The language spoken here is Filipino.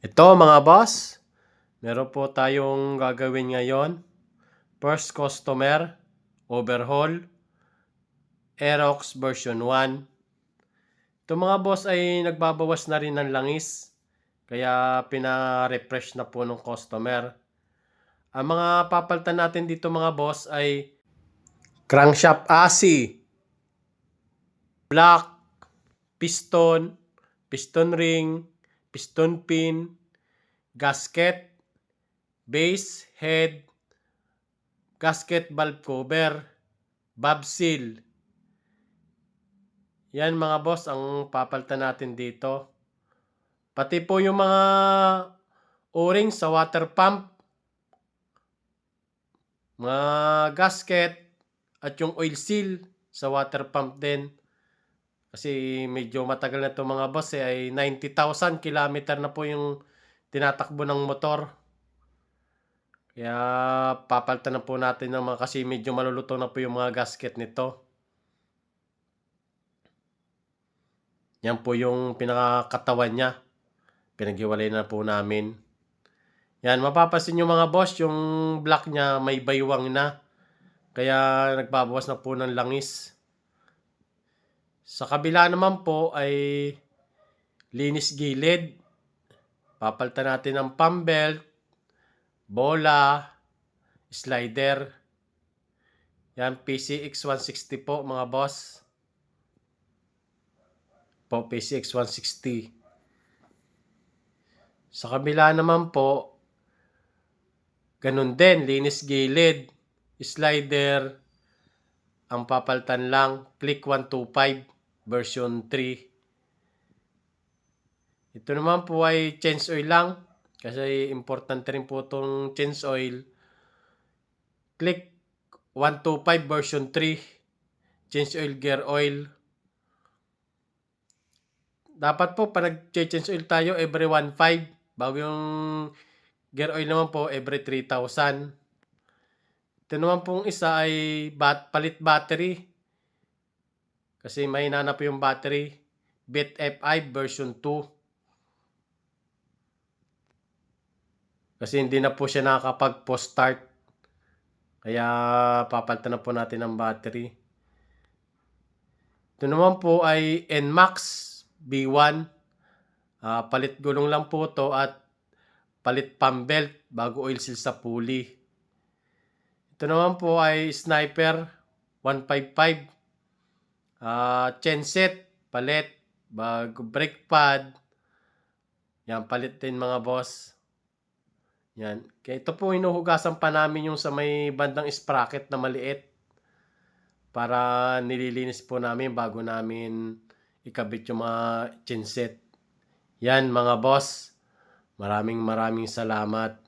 Ito mga boss, meron po tayong gagawin ngayon. First customer, overhaul, Aerox version 1. Ito mga boss ay nagbabawas na rin ng langis, kaya pina-refresh na po ng customer. Ang mga papalitan natin dito mga boss ay crankshaft AC, block, piston, piston ring, piston pin, gasket, base, head, gasket valve cover, valve seal. Yan mga boss ang papalitan natin dito. Pati po yung mga o-ring sa water pump, mga gasket, at yung oil seal sa water pump din. Kasi medyo matagal na ito mga boss ay 90,000 kilometer na po yung tinatakbo ng motor. Kaya papalitan na po natin ng mga kasi medyo malulutong na po yung mga gasket nito. Yan po yung pinakakatawan niya. Pinaghiwalay na po namin. Yan, mapapansin nyo mga boss, yung block niya may baywang na. Kaya nagbabawas na po ng langis. Sa kabila naman po ay linis gilid. Papalitan natin ng pump belt, bola, slider. Yan, PCX 160 po mga boss. Po, PCX 160. Sa kabila naman po, ganun din, linis gilid, slider, ang papalitan lang, click 125 version 3. Ito naman po ay change oil lang, kasi importante rin po itong change oil. Click 125 version 3, change oil, gear oil. Dapat po pag nag-change oil tayo every 1.5, bago yung gear oil naman po every 3,000. Ito naman pong isa ay palit battery. Kasi mahina na po yung battery. BIT F5 version 2. Kasi hindi na po siya nakakapag-post start. Kaya papalitan na po natin ang battery. Ito naman po ay NMAX B1. Palit gulong lang po to at palit pump belt bago oil seal sa pulley. Ito naman po ay Sniper 155. Chain set, palit, bago brake pad. Yan, palit din mga boss. Yan. Kaya ito po hinuhugasan pa namin yung sa may bandang sprocket na maliit. Para nililinis po namin bago namin ikabit yung mga chain set. Yan mga boss. Maraming salamat.